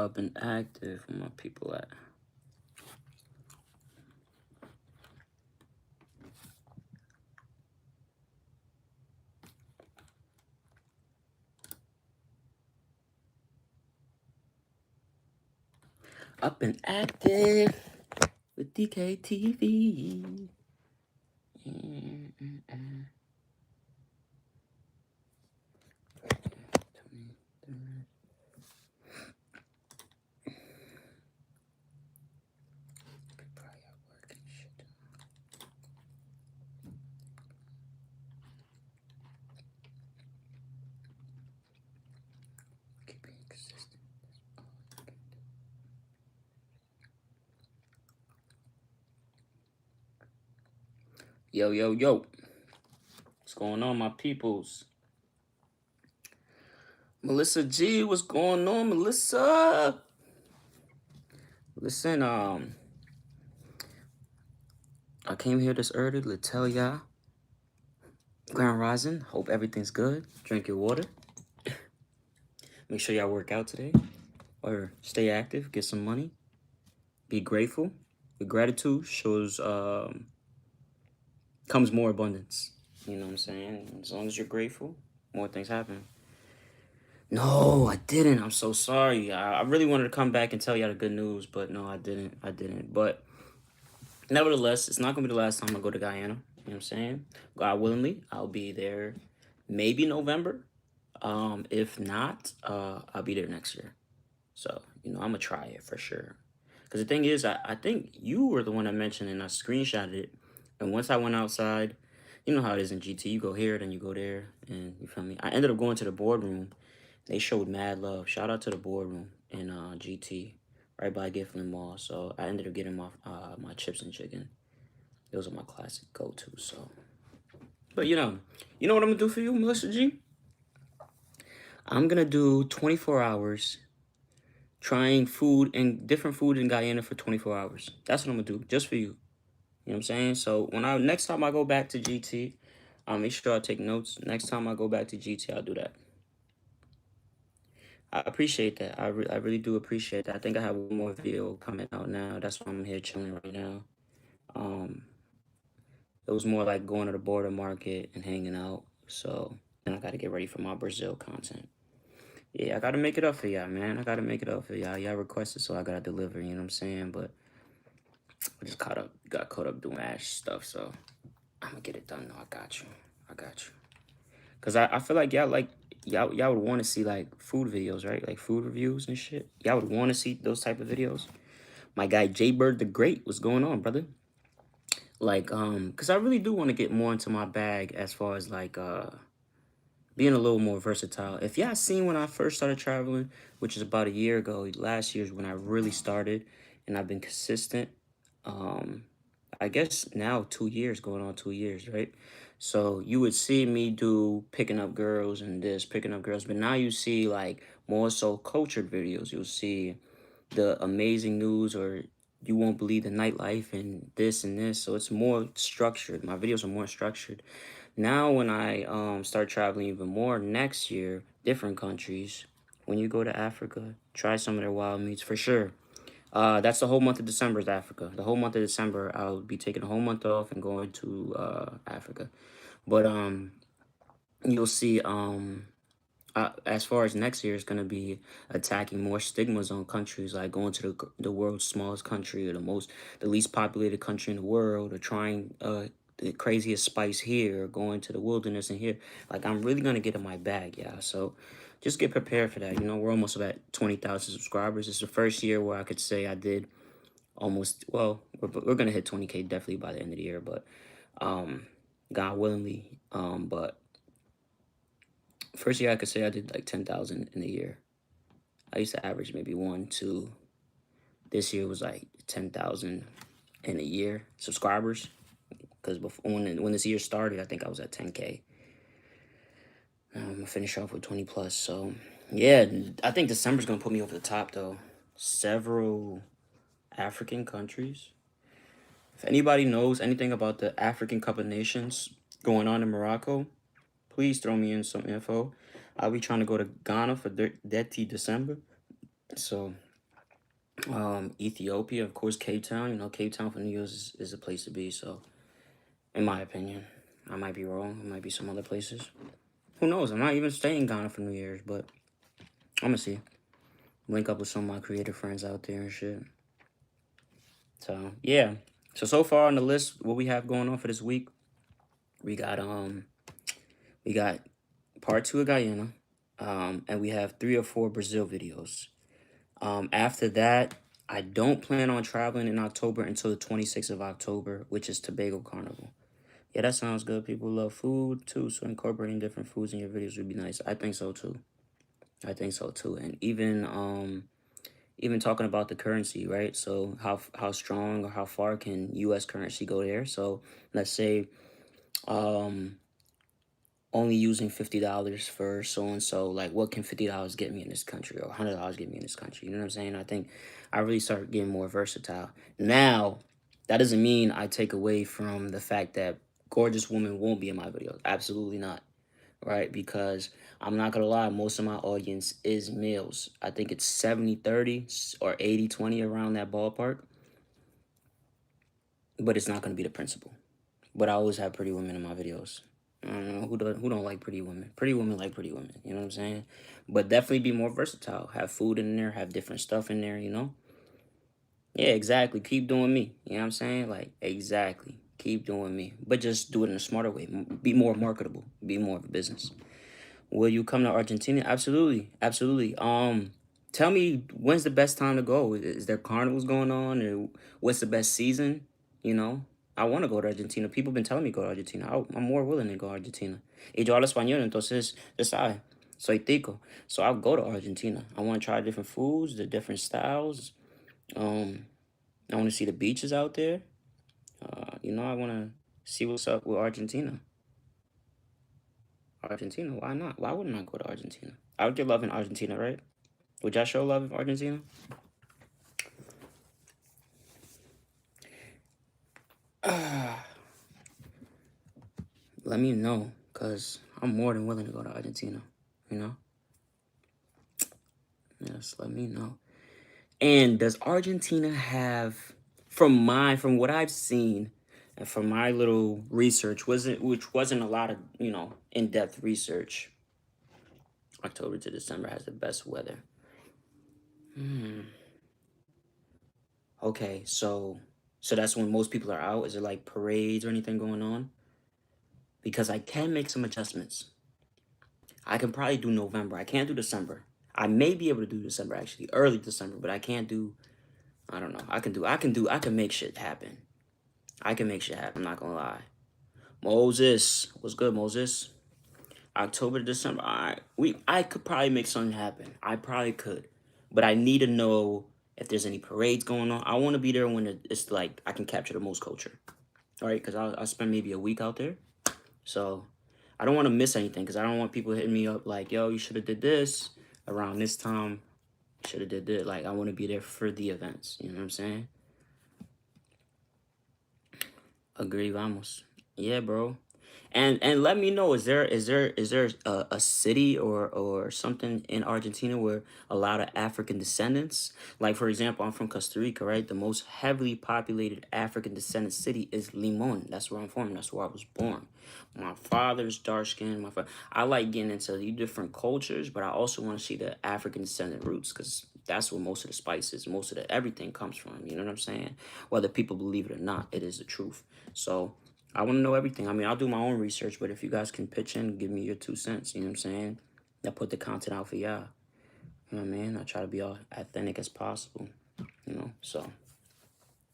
up and active. Where my people at? Up and active with DKTV. Yo, yo, yo. What's going on, my peoples? Melissa G, what's going on, Melissa? Listen, I came here this early to tell y'all. Grand Rising, hope everything's good. Drink your water. Make sure y'all work out today. Or stay active, get some money. Be grateful. With gratitude shows comes more abundance. You know what I'm saying? As long as you're grateful, more things happen. No, I didn't. I'm so sorry. I really wanted to come back and tell y'all the good news, but no, I didn't. But nevertheless, it's not gonna be the last time I go to Guyana. You know what I'm saying? God willingly, I'll be there maybe November. If not, I'll be there next year. So, I'm gonna try it for sure. Because the thing is, I think you were the one that mentioned it and I screenshotted it. And once I went outside, you know how it is in GT. You go here, then you go there, and you feel me? I ended up going to the boardroom. They showed mad love. Shout out to the boardroom in GT, right by Gifflin Mall. So I ended up getting my chips and chicken. Those are my classic go-tos. So, but you know what I'm gonna do for you, Melissa G? I'm gonna do 24 hours trying food and different food in Guyana for 24 hours. That's what I'm gonna do, just for you. You know what I'm saying? So next time I go back to GT, I'll make sure I take notes. Next time I go back to GT, I'll do that. I appreciate that. I really do appreciate that. I think I have one more video coming out now. That's why I'm here chilling right now. It was more like going to the border market and hanging out. So then I got to get ready for my Brazil content. Yeah, I got to make it up for y'all, man. I got to make it up for y'all. Y'all requested, so I got to deliver, you know what I'm saying? But I just got caught up doing ash stuff, so I'm going to get it done. No, I got you. Because I feel like y'all would want to see like food videos, right? Like food reviews and shit. Y'all would want to see those type of videos. My guy Jay Bird the Great, what's going on, brother? Like, because I really do want to get more into my bag as far as like being a little more versatile. If y'all seen when I first started traveling, which is about a year ago, last year is when I really started, and I've been consistent. I guess now 2 years, going on 2 years, right? So you would see me do picking up girls and this, picking up girls, but now you see like more so cultured videos. You'll see the amazing news, or you won't believe the nightlife and this and this. So it's more structured. My videos are more structured. Now when I start traveling even more next year, different countries, when you go to Africa, try some of their wild meats for sure. That's the whole month of December is Africa. The whole month of December, I'll be taking a whole month off and going to Africa. But you'll see as far as next year is going to be attacking more stigmas on countries, like going to the world's smallest country, or the least populated country in the world, or trying the craziest spice here, or going to the wilderness in here. Like, I'm really going to get in my bag, yeah. So just get prepared for that. We're almost at 20,000 subscribers. It's the first year where I could say I did almost, well, we're going to hit 20K definitely by the end of the year, but God willingly. But first year I could say I did like 10,000 in a year. I used to average maybe 1, 2. This year was like 10,000 in a year subscribers. Because before when this year started, I think I was at 10K. I'm gonna finish off with 20 plus. So yeah, I think December's gonna put me over the top though. Several African countries. If anybody knows anything about the African Cup of Nations going on in Morocco, please throw me in some info. I'll be trying to go to Ghana for Dirty December. So Ethiopia, of course, Cape Town. You know, Cape Town for New Year's is a place to be. So, in my opinion, I might be wrong. It might be some other places. Who knows? I'm not even staying in Ghana for New Year's, but I'm gonna see. Link up with some of my creative friends out there and shit. So yeah. So far on the list, what we have going on for this week, we got we got part two of Guyana, and we have 3 or 4 Brazil videos. After that, I don't plan on traveling in October until the 26th of October, which is Tobago Carnival. Yeah, that sounds good. People love food too, so incorporating different foods in your videos would be nice. I think so too. I think so too. And even talking about the currency, right? So how strong or how far can US currency go there? So let's say um only using $50 for so and so, like what can $50 get me in this country or $100 get me in this country? You know what I'm saying? I think I really start getting more versatile. Now, that doesn't mean I take away from the fact that gorgeous women won't be in my videos. Absolutely not. Right? Because I'm not gonna lie, most of my audience is males. I think it's 70-30 or 80-20 around that ballpark. But it's not gonna be the principle. But I always have pretty women in my videos. I don't know who don't like pretty women. Pretty women like pretty women. You know what I'm saying? But definitely be more versatile. Have food in there. Have different stuff in there. You know? Yeah, exactly. Keep doing me. You know what I'm saying? Like exactly. Keep doing me. But just do it in a smarter way. Be more marketable. Be more of a business. Will you come to Argentina? Absolutely, absolutely. Tell me when's the best time to go? Is there carnivals going on, or what's the best season? You know, I want to go to Argentina. People been telling me go to Argentina. I'm more willing to go to Argentina. Y yo hablo español, entonces, ya sabes, soy tico. So I'll go to Argentina. I want to try different foods, the different styles. Um, I want to see the beaches out there. I want to see what's up with Argentina. Argentina, why not? Why wouldn't I go to Argentina? I would get love in Argentina, right? Would y'all show love in Argentina? Let me know, cause I'm more than willing to go to Argentina. You know? Yes, let me know. And does Argentina have, from what I've seen, and from my little research, which wasn't a lot of in depth research. October to December has the best weather. Okay, so that's when most people are out. Is there like parades or anything going on? Because I can make some adjustments. I can probably do November. I can't do December. I may be able to do December actually, early December, but I can't do. I don't know. I can make shit happen. I can make shit happen. I'm not gonna lie. Moses, what's good, Moses? October to December. All right, I could probably make something happen. I probably could, but I need to know if there's any parades going on. I want to be there when it's like I can capture the most culture. All right, because I'll spend maybe a week out there. So I don't want to miss anything because I don't want people hitting me up like, yo, you should have did this around this time. Should have did this. Like I want to be there for the events. You know what I'm saying? Agree, vamos. Yeah, bro. And let me know, is there a city or something in Argentina where a lot of African descendants, like for example, I'm from Costa Rica, right? The most heavily populated African descendant city is Limon. That's where I'm from. That's where I was born. My father's dark skinned. I like getting into the different cultures, but I also want to see the African descendant roots because that's where most of the spices, most of the everything comes from. You know what I'm saying? Whether people believe it or not, it is the truth. So I want to know everything. I mean, I'll do my own research, but if you guys can pitch in, give me your 2 cents. You know what I'm saying? I put the content out for y'all. You know what I mean? I try to be all authentic as possible. So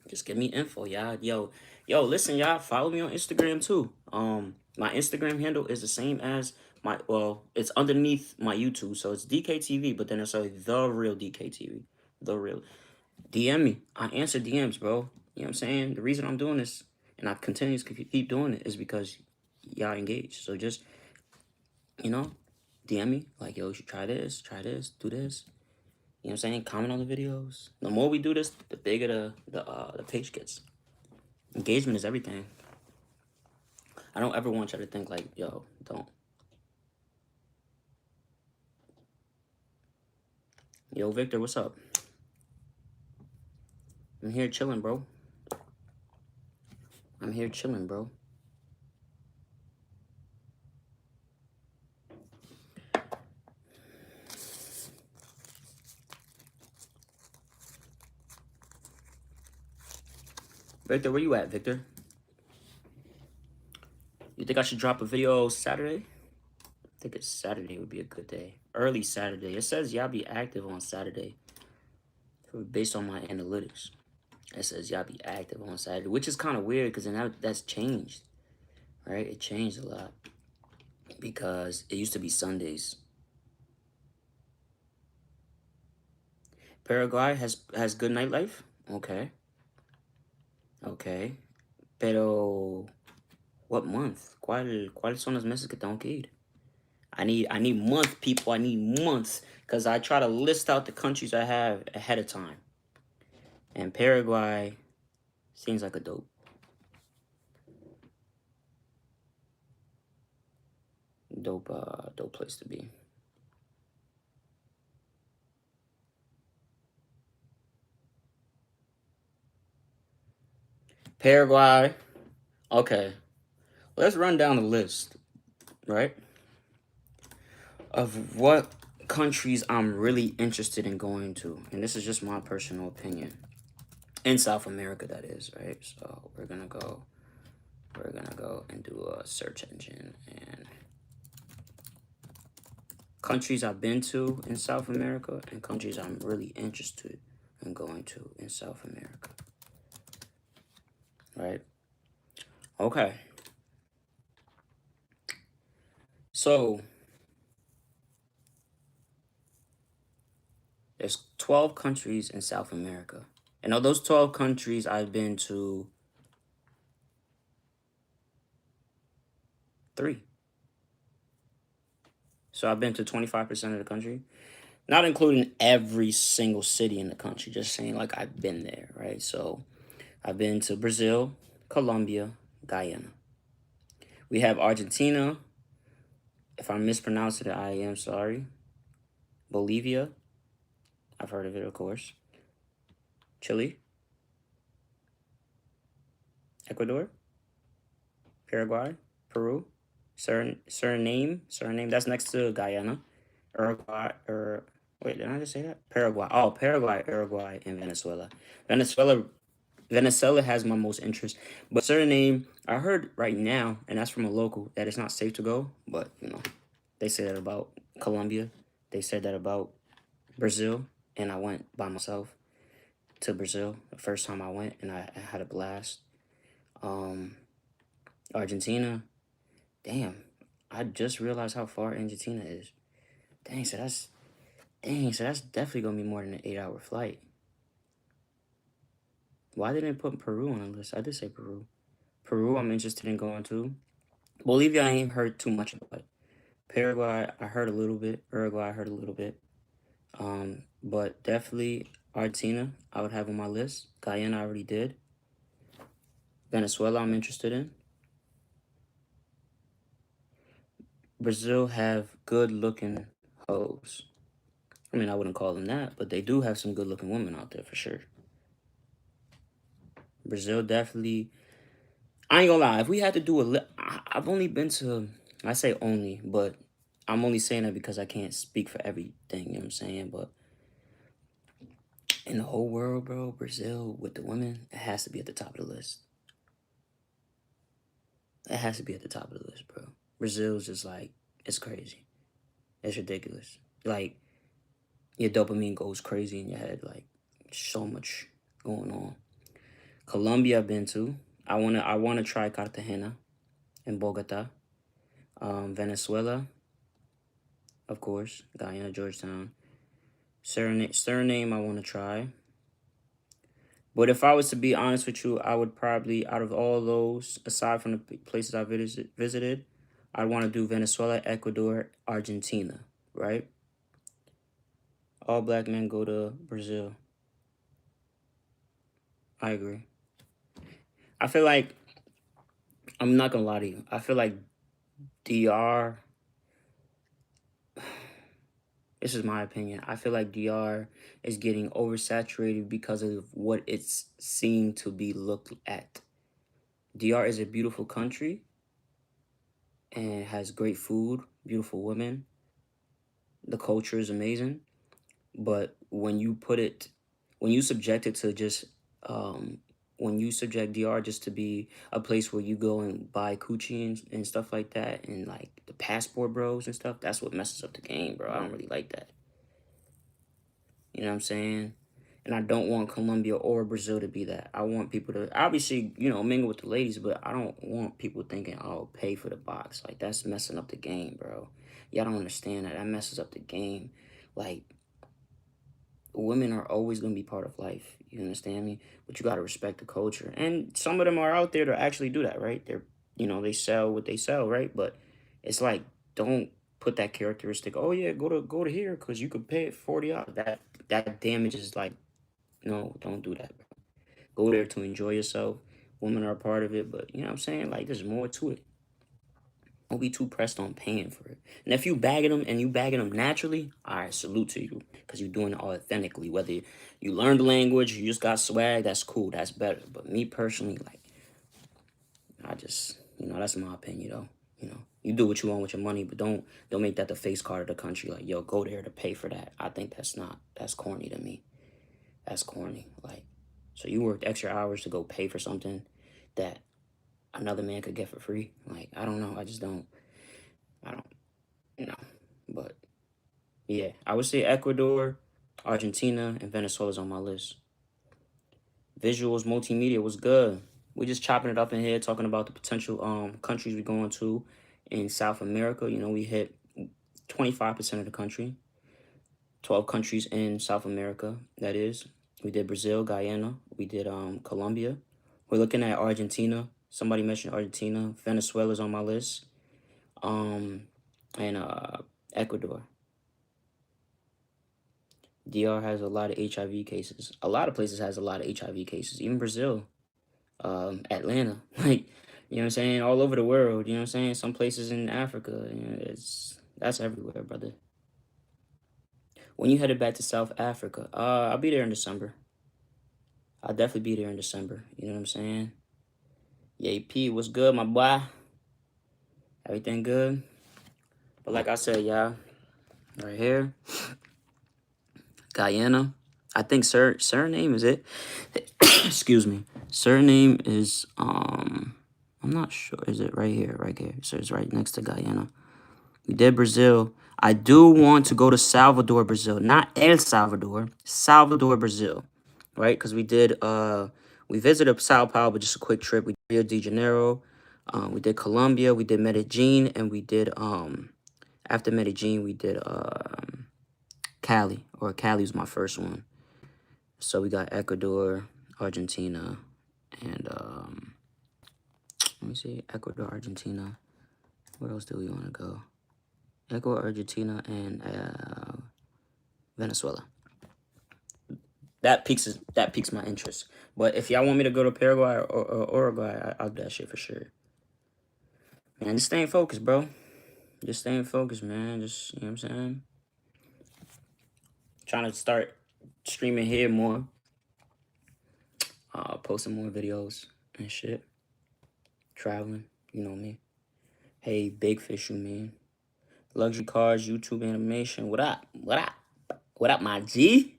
just give me info, y'all. Yo, listen, y'all. Follow me on Instagram too. My Instagram handle is the same as it's underneath my YouTube, so it's DKTV, but then it's like the real DKTV, the real. DM me. I answer DMs, bro. You know what I'm saying? The reason I'm doing this and I continue to keep doing it is because y'all engaged. So just, you know, DM me. Like, yo, you should try this, do this. You know what I'm saying? Comment on the videos. The more we do this, the bigger the page gets. Engagement is everything. I don't ever want y'all to think like, yo, don't. Yo, Victor, what's up? I'm here chilling, bro. I'm here chilling, bro. Victor, where you at, Victor? You think I should drop a video Saturday? I think it's Saturday would be a good day. Early Saturday. It says y'all be active on Saturday. Based on my analytics. It says y'all be active on Saturday, which is kind of weird because then that's changed, right? It changed a lot because it used to be Sundays. Paraguay has good nightlife. Okay. Okay. Pero what month? ¿Cuáles son los meses que tengo que ir? I need month, people. I need months because I try to list out the countries I have ahead of time. And Paraguay seems like a dope place to be. Paraguay. Okay. Let's run down the list, right? Of what countries I'm really interested in going to. And this is just my personal opinion. In South America, that is, right? So we're gonna go and do a search engine and countries I've been to in South America and countries I'm really interested in going to in South America. Right? Okay. So there's 12 countries in South America. And of those 12 countries, I've been to 3. So I've been to 25% of the country. Not including every single city in the country, just saying like I've been there, right? So I've been to Brazil, Colombia, Guyana. We have Argentina. If I mispronounce it, I am sorry. Bolivia. I've heard of it, of course. Chile. Ecuador. Paraguay. Peru. Suriname. That's next to Guyana. Uruguay. Wait, did I just say that? Paraguay. Oh, Paraguay, Uruguay, and Venezuela. Venezuela has my most interest. But Suriname, I heard right now, and that's from a local, that it's not safe to go. But, they say that about Colombia. They said that about Brazil. And I went by myself to Brazil the first time I went, and I had a blast. Argentina, damn, I just realized how far Argentina is. So that's definitely gonna be more than an 8-hour flight. Why didn't I put Peru on the list? I did say Peru. Peru, I'm interested in going to. Bolivia, I ain't heard too much about. Paraguay, I heard a little bit. Uruguay, I heard a little bit. But definitely Argentina, I would have on my list. Guyana, I already did. Venezuela, I'm interested in. Brazil have good-looking hoes. I mean, I wouldn't call them that, but they do have some good-looking women out there for sure. Brazil definitely. I ain't gonna lie. If we had to do I've only been to. I say only, but I'm only saying that because I can't speak for everything. You know what I'm saying? But in the whole world, bro, Brazil with the women, it has to be at the top of the list. It has to be at the top of the list, bro. Brazil's just like, it's crazy. It's ridiculous. Like, your dopamine goes crazy in your head. Like, so much going on. Colombia, I've been to. I wanna try Cartagena in Bogota. Venezuela, of course. Guyana, Georgetown. Suriname, I want to try. But if I was to be honest with you, I would probably, out of all those, aside from the places I visited, I want to do Venezuela, Ecuador, Argentina, right? All black men go to Brazil. I agree. I feel like, I'm not going to lie to you, I feel like DR, This is my opinion. I feel like DR is getting oversaturated because of what it's seen to be looked at. DR is a beautiful country and has great food, beautiful women. The culture is amazing. But when you subject it to just, um, when you subject DR just to be a place where you go and buy coochie and stuff like that, and like the passport bros and stuff, that's what messes up the game, bro. I don't really like that. You know what I'm saying? And I don't want Colombia or Brazil to be that. I want people to obviously, mingle with the ladies, but I don't want people thinking, oh, pay for the box. Like, that's messing up the game, bro. Y'all don't understand that. That messes up the game. Like, women are always going to be part of life. You understand me? But you got to respect the culture. And some of them are out there to actually do that, right? They sell what they sell, right? But it's like, don't put that characteristic, oh yeah, go to here because you could pay it $40. That damages, like, no, don't do that, bro. Go there to enjoy yourself. Women are a part of it, but you know what I'm saying? Like, there's more to it. Don't be too pressed on paying for it. And if you bagging them and you bagging them naturally, all right, salute to you because you're doing it authentically. Whether you learned the language, you just got swag, that's cool, that's better. But me personally, like, I just, that's my opinion, though. You do what you want with your money, but don't make that the face card of the country. Like, yo, go there to pay for that. I think that's corny to me. That's corny. Like, so you worked extra hours to go pay for something that another man could get for free. Like, I don't know. I don't, but yeah, I would say Ecuador, Argentina, and Venezuela's on my list. Visuals, multimedia was good. We just chopping it up in here, talking about the potential countries we're going to in South America. We hit 25% of the country, 12 countries in South America, that is. We did Brazil, Guyana. We did Colombia. We're looking at Argentina. Somebody mentioned Argentina. Venezuela's on my list. And Ecuador. DR has a lot of HIV cases. A lot of places has a lot of HIV cases. Even Brazil, Atlanta, like, you know what I'm saying? All over the world, you know what I'm saying? Some places in Africa, that's everywhere, brother. When you headed back to South Africa, I'll be there in December. I'll definitely be there in December. You know what I'm saying? Yeah, P, what's good, my boy? Everything good? But like I said, y'all, right here, Guyana. I think surname is it. Excuse me. Surname is I'm not sure. Is it right here? Right here. So it's right next to Guyana. We did Brazil. I do want to go to Salvador, Brazil. Not El Salvador. Salvador, Brazil. Right? Because we visited Sao Paulo, but just a quick trip. We did Rio de Janeiro. We did Colombia. We did Medellin. And we did after Medellin, we did Cali. Or Cali was my first one. So we got Ecuador, Argentina, and let me see, Ecuador, Argentina. Where else do we want to go? Ecuador, Argentina, and Venezuela. That piques my interest. But if y'all want me to go to Paraguay or Uruguay, I'll do that shit for sure. Man, just staying focused, bro. Just staying focused, man. Just, you know what I'm saying? Trying to start streaming here more. Posting more videos and shit. Traveling, you know me. Hey, Big Fish, you mean? Luxury cars, YouTube animation. What up? What up? What up, my G?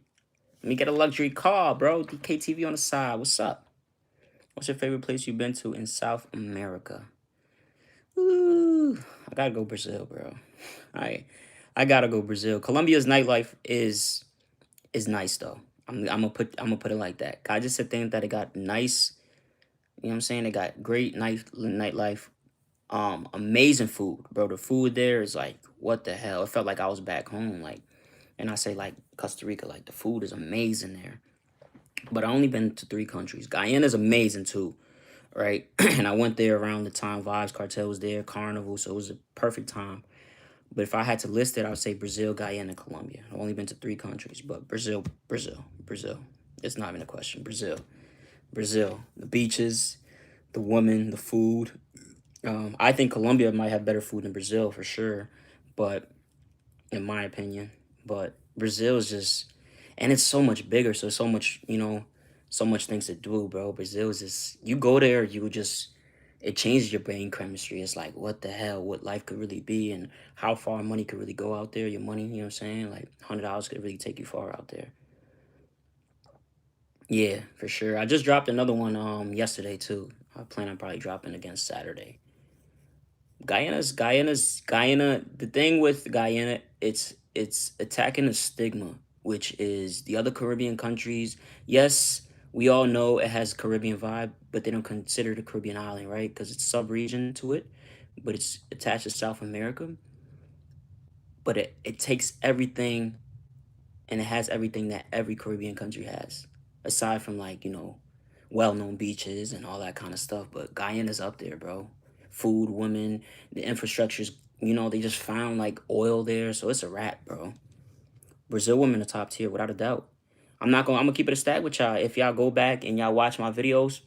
Let me get a luxury car, bro. DKTV on the side. What's up? What's your favorite place you've been to in South America? Ooh, I gotta go Brazil, bro. I gotta go Brazil. Colombia's nightlife is nice though. I'm gonna put it like that. I just think that it got nice. You know what I'm saying? It got great nightlife. Amazing food, bro. The food there is like, what the hell? It felt like I was back home. Like, and I say like Costa Rica, like the food is amazing there. But I only been to 3 countries. Guyana's amazing too, right? And I went there around the time Vibes Cartel was there, Carnival, so it was a perfect time. But if I had to list it, I would say Brazil, Guyana, Colombia. I've only been to 3 countries, but Brazil. It's not even a question. Brazil. The beaches, the women, the food. I think Colombia might have better food than Brazil for sure, but in my opinion. But Brazil is just, and it's so much bigger. So so much, so much things to do, bro. Brazil is just, you go there, you just, it changes your brain chemistry. It's like, what the hell, what life could really be, and how far money could really go out there. Your money, you know what I'm saying? Like $100 could really take you far out there. Yeah, for sure. I just dropped another one yesterday too. I plan on probably dropping again Saturday. Guyana. The thing with Guyana, it's attacking the stigma, which is the other Caribbean countries. Yes, we all know it has Caribbean vibe, but they don't consider it a Caribbean island, right? Because it's sub-region to it, but it's attached to South America. But it takes everything, and it has everything that every Caribbean country has, aside from like, well-known beaches and all that kind of stuff. But Guyana's up there, bro. Food, women, the infrastructure's, they just found like oil there, so it's a wrap, bro. Brazil women are top tier without a doubt. I'm gonna keep it a stack with y'all. If y'all go back and y'all watch my videos,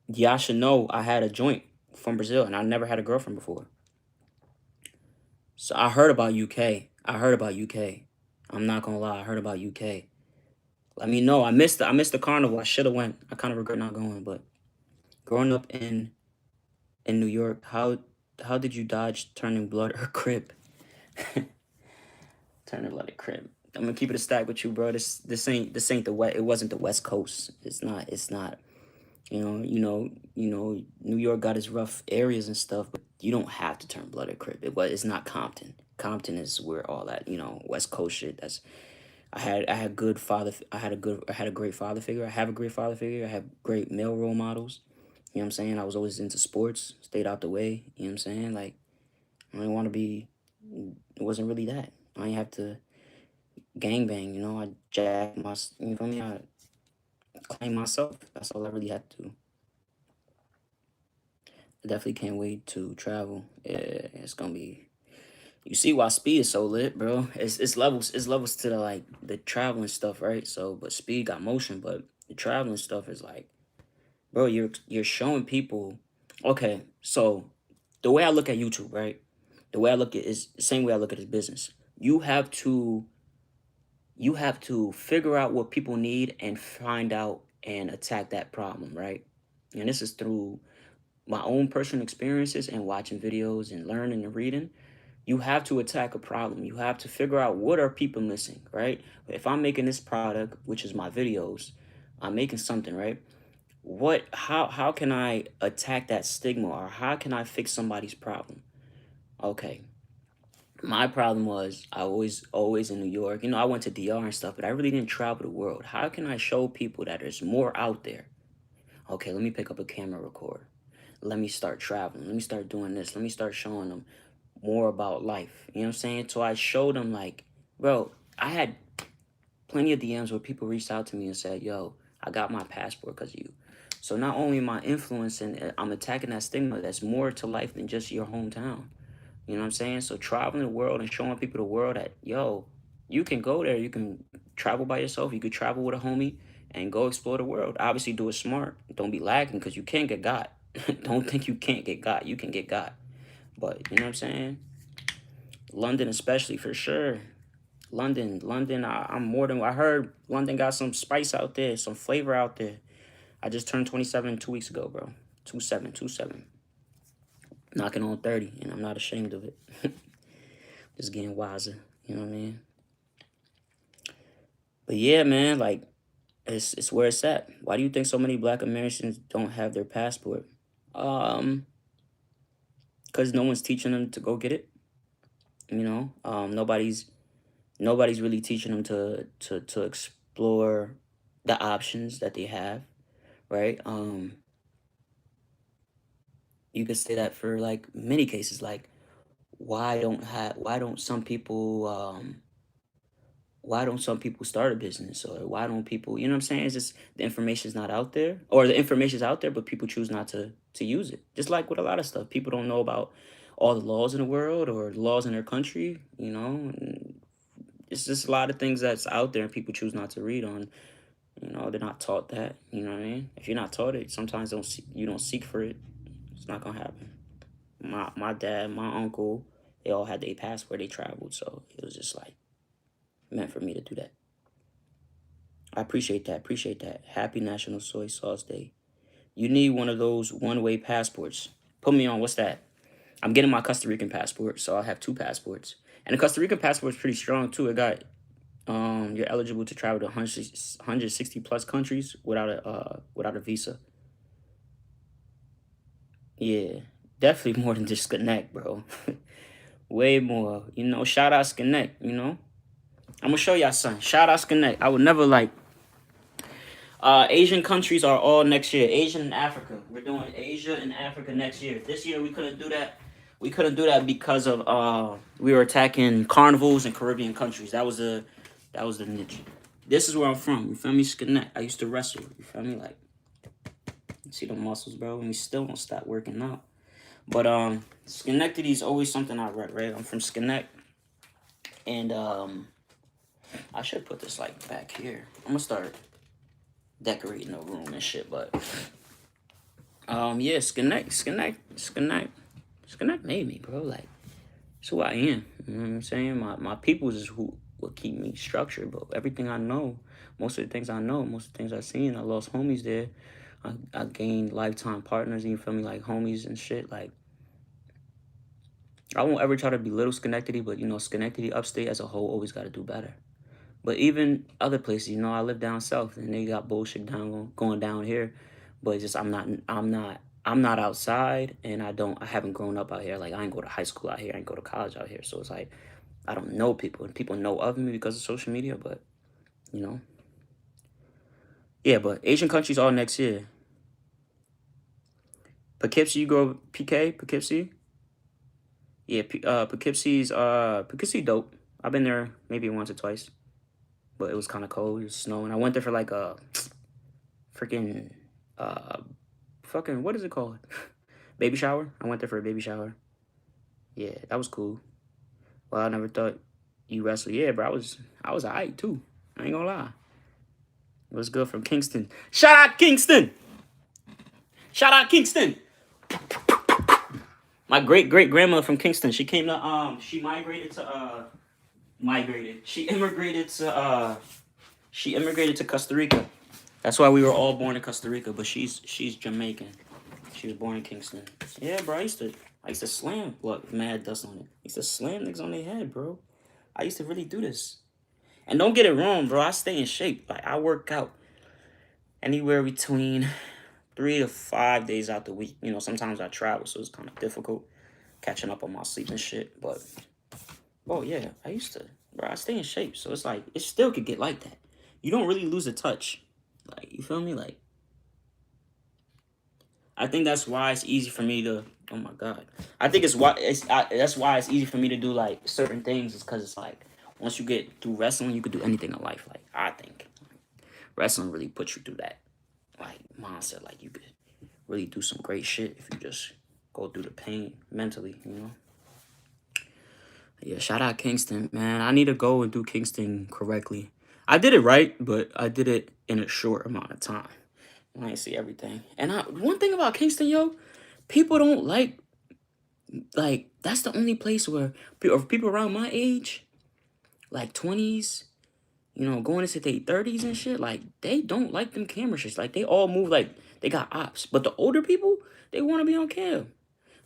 y'all should know I had a joint from Brazil and I never had a girlfriend before. So I heard about UK. I heard about UK. I'm not gonna lie, I heard about UK. Let me know. I missed the carnival. I should have went. I kind of regret not going. But growing up in New York, how did you dodge turning blood or crib? Turning blood or crib. I'm gonna keep it a stack with you, bro. This ain't the west. It wasn't the West Coast. It's not. New York got its rough areas and stuff, but you don't have to turn blood or crib. It's not Compton. Compton is where all that West Coast shit. I had good father. I had a great father figure. I have a great father figure. I have great male role models. You know what I'm saying? I was always into sports. Stayed out the way. You know what I'm saying? Like I didn't want to be. It wasn't really that. I didn't have to gang bang. I jack my. You feel me? I claim myself. That's all I really had to do. I definitely can't wait to travel. Yeah, it's gonna be. You see why speed is so lit, bro. It's levels. It's levels to the like the traveling stuff, right? So, but speed got motion, but the traveling stuff is like, bro, you're showing people. Okay, so the way I look at YouTube, right? The way I look at is the same way I look at his business. You have to you have to figure out what people need and find out and attack that problem, right? And this is through my own personal experiences and watching videos and learning and reading. You have to attack a problem. You have to figure out what are people missing, right? If I'm making this product, which is my videos, I'm making something, right? How can I attack that stigma, or how can I fix somebody's problem? Okay. My problem was I was always in New York. I went to DR and stuff, but I really didn't travel the world. How can I show people that there's more out there? Okay, let me pick up a camera recorder. Let me start traveling. Let me start doing this. Let me start showing them more about life. You know what I'm saying? So I showed them like, bro, I had plenty of DMs where people reached out to me and said, yo, I got my passport because of you. So not only am I influencing, I'm attacking that stigma that's more to life than just your hometown. You know what I'm saying? So traveling the world and showing people the world that, yo, you can go there. You can travel by yourself. You could travel with a homie and go explore the world. Obviously, do it smart. Don't be lagging because you can't get got. Don't think you can't get got. You can get got. But you know what I'm saying? London, especially for sure. London. I'm more than. I heard London got some spice out there, some flavor out there. I just turned 27 2 weeks ago, bro. 27, 27. Knocking on 30, and I'm not ashamed of it. Just getting wiser. You know what I mean? But yeah, man, like it's where it's at. Why do you think so many Black Americans don't have their passport? Um, because no one's teaching them to go get it. Nobody's really teaching them to explore the options that they have, right? You could say that for like many cases, like why don't some people start a business, or why don't people, you know what I'm saying? It's just the information's not out there, or the information's out there but people choose not to use it, just like with a lot of stuff. People don't know about all the laws in the world or the laws in their country, and it's just a lot of things that's out there and people choose not to read on. They're not taught that. You know what I mean? If you're not taught it, sometimes you don't seek for it, it's not gonna happen. My dad, my uncle, they all had their passport, they traveled, so it was just like meant for me to do that. I appreciate that. Appreciate that. Happy National Soy Sauce Day. You need one of those one-way passports. Put me on. What's that? I'm getting my Costa Rican passport, so I'll have two passports. And the Costa Rican passport is pretty strong too. It got you're eligible to travel to 160 plus countries without a visa. Yeah, definitely more than just Connect, bro. Way more. Shout out Connect. I'm gonna show y'all something. Shout out Connect. I would never like. Asian countries are all next year. Asia and Africa. We're doing Asia and Africa next year. This year we couldn't do that. We couldn't do that because of we were attacking carnivals in Caribbean countries. That was the niche. This is where I'm from. You feel me? Connect. I used to wrestle. You feel me? Like, see the muscles, bro. And we still don't stop working out. But Schenectady is always something I read, right? I'm from Schenectady. And I should put this like back here. I'm gonna start decorating the room and shit, but yeah, Schenectady made me, bro. Like, it's who I am. You know what I'm saying? My peoples is who will keep me structured, but everything I know, most of the things I've seen, I lost homies there. I gained lifetime partners, you feel me, like homies and shit. Like, I won't ever try to belittle Schenectady, but Schenectady upstate as a whole always got to do better. But even other places, I live down south and they got bullshit going down here. But it's just I'm not outside, and I haven't grown up out here. Like, I ain't go to high school out here, I ain't go to college out here. So it's like I don't know people, and people know of me because of social media, but yeah, but Asian countries all next year. Poughkeepsie, you go PK, Poughkeepsie? Yeah, Poughkeepsie dope. I've been there maybe once or twice, but it was kind of cold. It was snowing. I went there for like a freaking uh fucking what is it called? Baby shower. I went there for a baby shower. Yeah, that was cool. Well, I never thought you wrestle. Yeah, bro, I was alright too. I ain't gonna lie. It was good from Kingston. Shout out Kingston. Shout out Kingston. My great grandma from Kingston. She came to she migrated. She immigrated to Costa Rica. That's why we were all born in Costa Rica, but she's Jamaican. She was born in Kingston. Yeah, bro. I used to slam. Look, mad dust on it. I used to slam niggas on their head, bro. I used to really do this. And don't get it wrong, bro. I stay in shape. Like, I work out anywhere between 3 to 5 days out the week. Sometimes I travel, so it's kind of difficult catching up on my sleep and shit. But, oh yeah, I used to, bro. I stay in shape, so it's like it still could get like that. You don't really lose a touch. Like, you feel me? Like, I think that's why it's easy for me to. Oh my god! I think that's why it's easy for me to do like certain things. Is because it's like once you get through wrestling, you could do anything in life. Like, I think wrestling really puts you through that like mindset. Like, you could really do some great shit if you just go through the pain mentally. Yeah, shout out Kingston, man. I need to go and do Kingston correctly. I did it right, but I did it in a short amount of time. I ain't see everything. And one thing about Kingston, yo, people don't like that's the only place where people around my age, like 20s, going into their 30s and shit, like they don't like them camera shits. Like, they all move like they got ops. But the older people, they want to be on cam.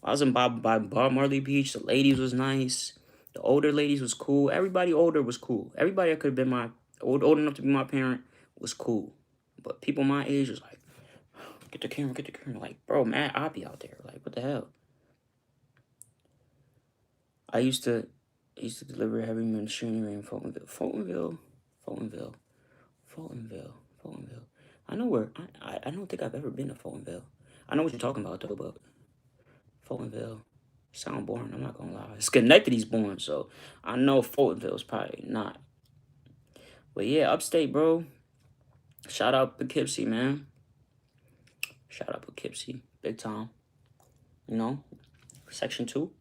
I was in by Bar Marley Beach. The ladies was nice. The older ladies was cool. Everybody older was cool. Everybody that could have been my old enough to be my parent was cool. But people my age was like, get the camera, get the camera. Like, bro, man, I'll be out there. Like, what the hell? I used to deliver heavy machinery in Fultonville. I know where. I don't think I've ever been to Fultonville. I know what you're talking about though, but Fultonville sound boring. I'm not gonna lie. Schenectady's boring, so I know Fultonville's probably not. But yeah, upstate, bro. Shout out Poughkeepsie, man. Shout out Poughkeepsie, big time. Section 2.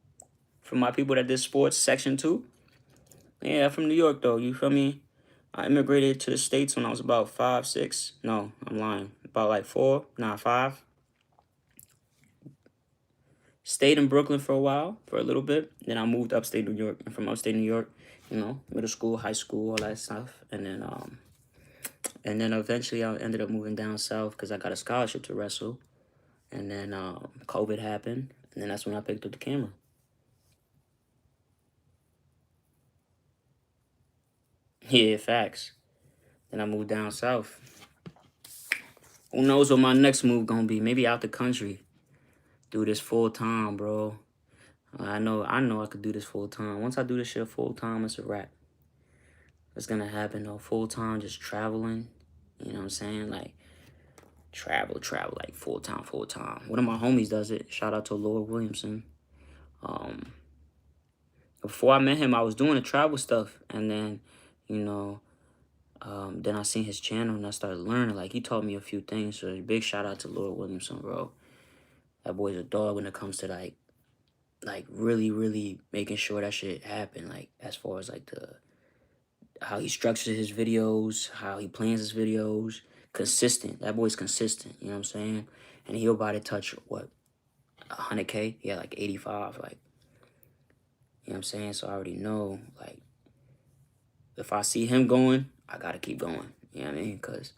For my people that did sports, Section 2. Yeah, I'm from New York, though. You feel me? I immigrated to the States when I was about 5, 6. No, I'm lying. About like 4, nah, 5. Stayed in Brooklyn for a while, for a little bit. Then I moved upstate New York. And from upstate New York, you know, middle school, high school, all that stuff. And then eventually I ended up moving down south because I got a scholarship to wrestle. And then COVID happened. And then that's when I picked up the camera. Yeah, facts. Then I moved down south. Who knows what my next move gonna be? Maybe out the country. Do this full time, bro. I know I could do this full time. Once I do this shit full time, it's a wrap. It's gonna happen though. Full time, just traveling. You know what I'm saying? Like travel, like full time. One of my homies does it. Shout out to Lord Williamson. Before I met him, I was doing the travel stuff, and then, you know, then I seen his channel and I started learning. Like he taught me a few things. So big shout out to Lord Williamson, bro. That boy's a dog when it comes to like really making sure that shit happen. Like as far as like how he structures his videos, how he plans his videos. Consistent. That boy's consistent. You know what I'm saying? And he'll about to touch what 100K. Yeah, like 85. Like you know what I'm saying. So I already know like if I see him going, I gotta keep going. You know what I mean? Because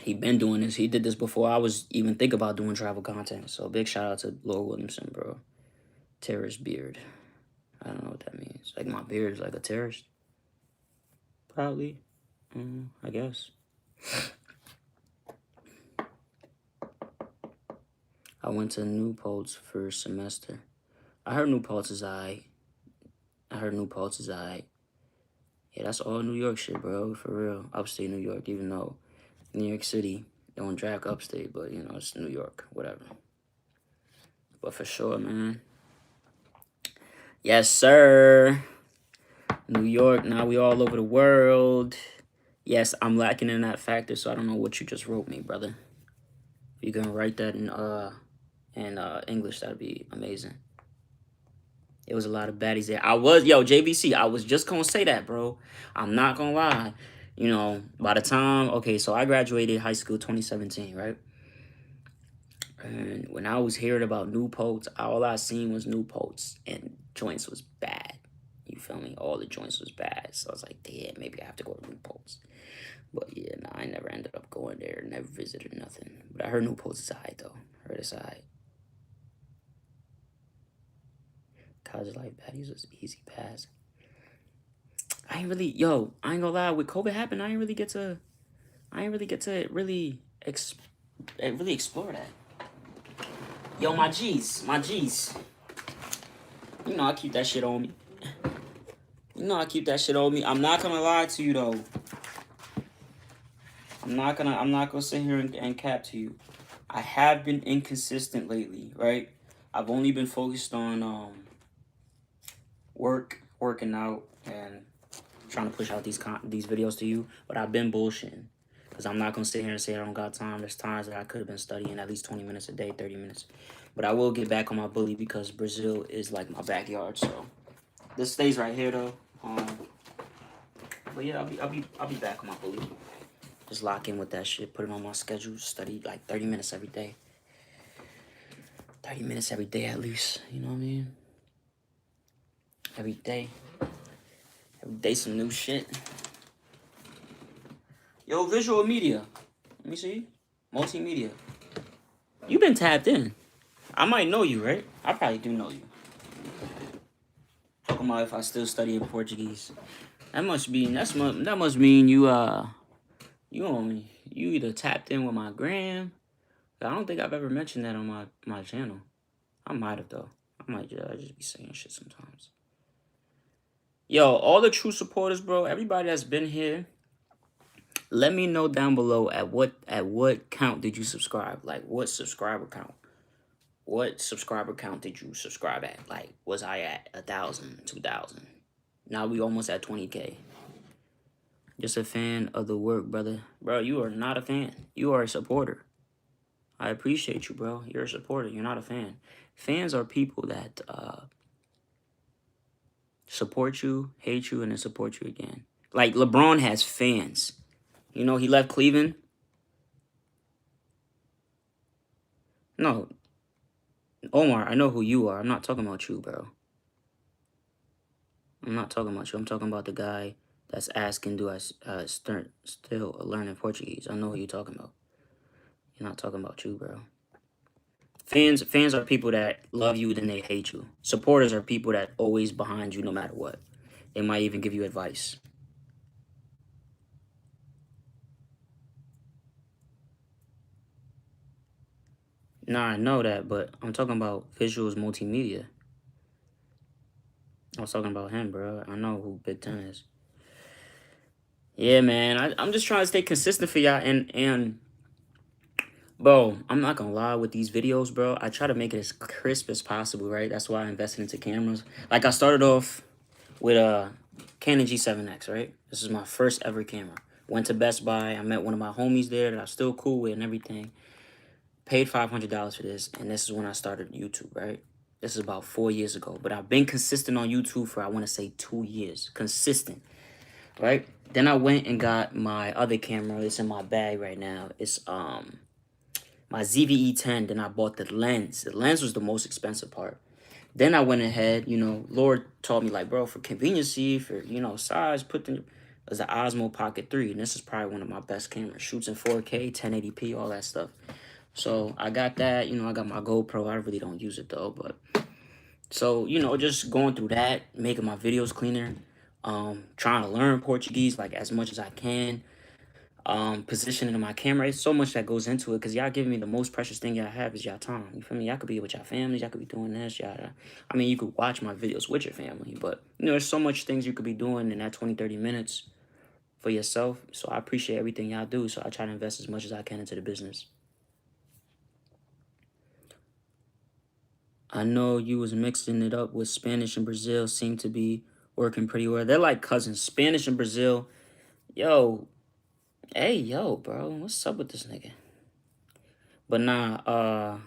he been doing this. He did this before I was even think about doing travel content. So big shout out to Lord Williamson, bro. Terrorist beard. I don't know what that means. Like my beard is like a terrorist. Probably. I guess. I went to New Paltz first semester. I heard New Paltz is aight. Yeah, that's all New York shit, bro. For real. Upstate New York, even though New York City don't drag upstate, but you know, it's New York, whatever. But for sure, man. Yes, sir. New York, now we all over the world. Yes, I'm lacking in that factor, so I don't know what you just wrote me, brother. If you can write that in English, that'd be amazing. It was a lot of baddies there. JVC, I was just gonna say that, bro. I'm not gonna lie. You know, by the time, okay, so I graduated high school 2017, right? And when I was hearing about New Paltz, all I seen was New Paltz, and joints was bad. You feel me? All the joints was bad. So I was like, damn, maybe I have to go to New Paltz. But yeah, nah, I never ended up going there. Never visited nothing. But I heard New Paltz is aight, though. Heard it's aight. College life baddies was easy pass. I ain't gonna lie. With COVID happened, I ain't really get to really explore that. Yo, my G's. You know I keep that shit on me. I'm not gonna lie to you though. I'm not gonna sit here and cap to you. I have been inconsistent lately, right? I've only been focused on working out, and trying to push out these videos to you, but I've been bullshitting. Because I'm not going to sit here and say I don't got time. There's times that I could have been studying at least 20 minutes a day, 30 minutes. But I will get back on my bully because Brazil is like my backyard. So this stays right here though. But yeah, I'll be back on my bully. Just lock in with that shit. Put it on my schedule. Study like 30 minutes every day. 30 minutes every day at least. You know what I mean? Every day. Every day some new shit. Yo, visual media. Let me see. Multimedia. You been tapped in. I might know you, right? I probably do know you. Talking about if I still study in Portuguese. That must mean you either tapped in with my gram. I don't think I've ever mentioned that on my channel. I might have though. I just be saying shit sometimes. Yo, all the true supporters, bro, everybody that's been here, let me know down below at what count did you subscribe? Like what subscriber count? What subscriber count did you subscribe at? Like was I at 1,000, 2,000? Now we almost at 20K. Just a fan of the work, brother. Bro, you are not a fan. You are a supporter. I appreciate you, bro. You're a supporter. You're not a fan. Fans are people that support you, hate you, and then support you again. Like LeBron has fans. You know, he left Cleveland. No. Omar, I know who you are. I'm not talking about you, bro. I'm not talking about you. I'm talking about the guy that's asking, do I still learning Portuguese? I know who you're talking about. You're not talking about you, bro. Fans are people that love you, then they hate you. Supporters are people that always behind you no matter what. They might even give you advice. Nah, I know that, but I'm talking about visuals multimedia. I was talking about him, bro. I know who Big Ten is. Yeah, man. I'm just trying to stay consistent for y'all, and bro, I'm not gonna lie with these videos, bro. I try to make it as crisp as possible, right? That's why I invested into cameras. Like I started off with a Canon G7X, right? This is my first ever camera. Went to Best Buy. I met one of my homies there that I'm still cool with and everything. Paid $500 for this, and this is when I started YouTube, right? This is about 4 years ago, but I've been consistent on YouTube for I want to say 2 years, consistent, right? Then I went and got my other camera. It's in my bag right now. It's my ZVE10. Then I bought the lens. The lens was the most expensive part. Then I went ahead, Lord told me like, bro, for conveniency, for size, put the as the Osmo Pocket 3, and this is probably one of my best cameras. Shoots in 4K, 1080p, all that stuff. So I got that, I got my GoPro. I really don't use it though, but so just going through that, making my videos cleaner, trying to learn Portuguese like as much as I can, positioning my camera. It's so much that goes into it because y'all giving me the most precious thing y'all have is y'all time. You feel me? Y'all could be with your families, y'all could be doing this, y'all. I mean, you could watch my videos with your family, but there's so much things you could be doing in that 20-30 minutes for yourself. So I appreciate everything y'all do. So I try to invest as much as I can into the business. I know you was mixing it up with Spanish and Brazil. Seem to be working pretty well. They're like cousins. Spanish and Brazil. Yo, hey, yo, bro. What's up with this nigga? But nah,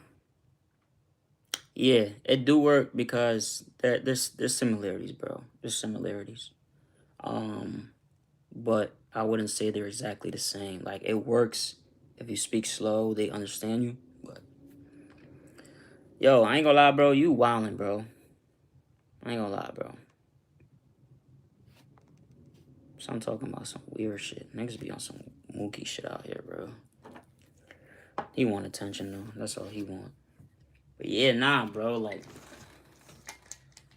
yeah, it do work because there's similarities, bro. There's similarities. Um, but I wouldn't say they're exactly the same. Like it works if you speak slow, they understand you. But yo, I ain't gonna lie, bro. You wildin', bro. I ain't gonna lie, bro. So I'm talking about some weird shit. Niggas be on some mookie shit out here, bro. He want attention though. That's all he want. But yeah, nah, bro. Like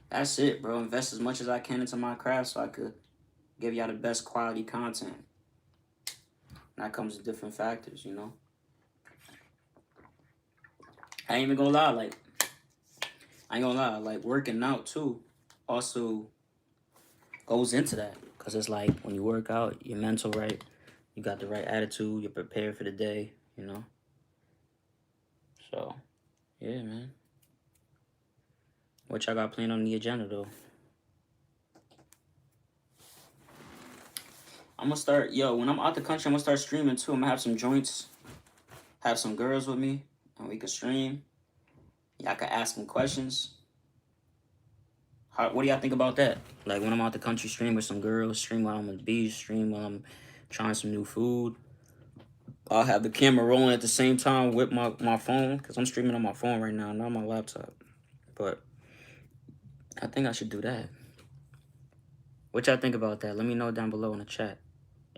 that's it, bro. Invest as much as I can into my craft so I could give y'all the best quality content. And that comes with different factors. I ain't even gonna lie, like I ain't gonna lie, like working out too also goes into that. Cause it's like when you work out, you're mental right, you got the right attitude, you're prepared for the day. So yeah, man. What y'all got planned on the agenda though? I'm gonna start, when I'm out the country, I'm gonna start streaming too. I'm gonna have some joints, have some girls with me, and we can stream. Y'all can ask me questions. What do y'all think about that? Like when I'm out the country, stream with some girls, stream while I'm at the beach, stream while I'm trying some new food. I'll have the camera rolling at the same time with my phone, because I'm streaming on my phone right now, not my laptop. But I think I should do that. What y'all think about that? Let me know down below in the chat.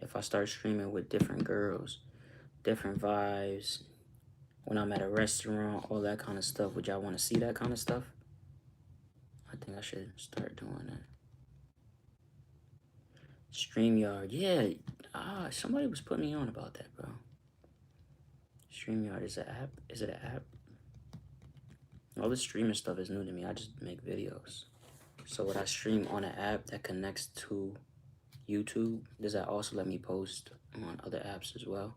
If I start streaming with different girls, different vibes, when I'm at a restaurant, all that kind of stuff. Would y'all want to see that kind of stuff? I think I should start doing that. StreamYard, yeah. Somebody was putting me on about that, bro. StreamYard is an app. Is it an app? All this streaming stuff is new to me. I just make videos. So would I stream on an app that connects to YouTube? Does that also let me post on other apps as well?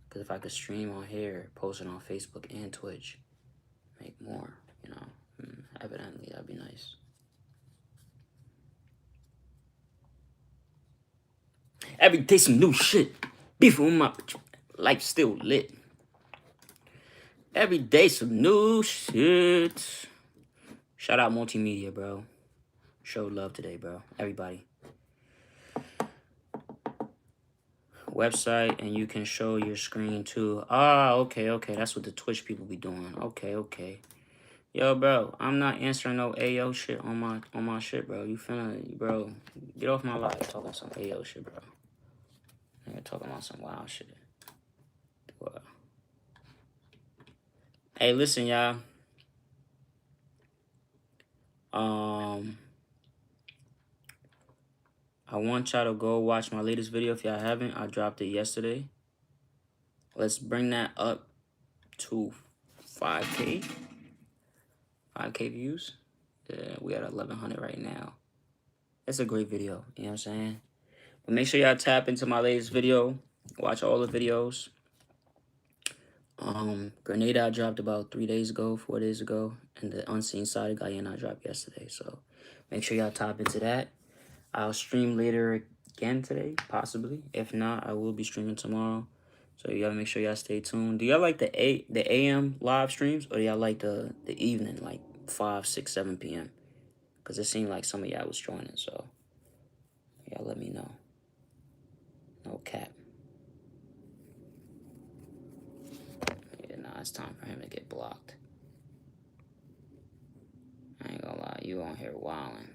Because if I could stream on here, post it on Facebook and Twitch, make more, evidently that'd be nice. Every day some new shit. Beef with my life still lit. Every day some new shit. Shout out multimedia, bro. Show love today, bro. Everybody. Website, and you can show your screen too. Okay. That's what the Twitch people be doing. Okay. Yo, bro, I'm not answering no AO shit on my shit, bro. You finna, bro, get off my life talking some AO shit, bro. You're talking about some wild shit. What? Hey, listen, y'all. I want y'all to go watch my latest video if y'all haven't. I dropped it yesterday. Let's bring that up to 5K. 5K views. Yeah, we at 1,100 right now. It's a great video, you know what I'm saying? But make sure y'all tap into my latest video. Watch all the videos. Grenada I dropped about 4 days ago. And the Unseen Side of Guyana I dropped yesterday. So make sure y'all tap into that. I'll stream later again today, possibly. If not, I will be streaming tomorrow. So you gotta make sure y'all stay tuned. Do y'all like the AM live streams, or do y'all like the evening, like 5, 6, 7 p.m.? Because it seemed like some of y'all was joining, so y'all let me know. No cap. Yeah, nah, it's time for him to get blocked. I ain't gonna lie, you on here wildin'.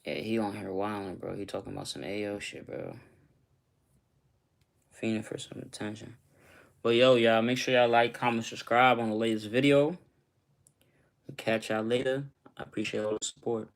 Yeah, he on here wildin', bro. He talking about some AO shit, bro. Fiending for some attention. But yo, y'all, make sure y'all like, comment, subscribe on the latest video. Catch y'all later. I appreciate all the support.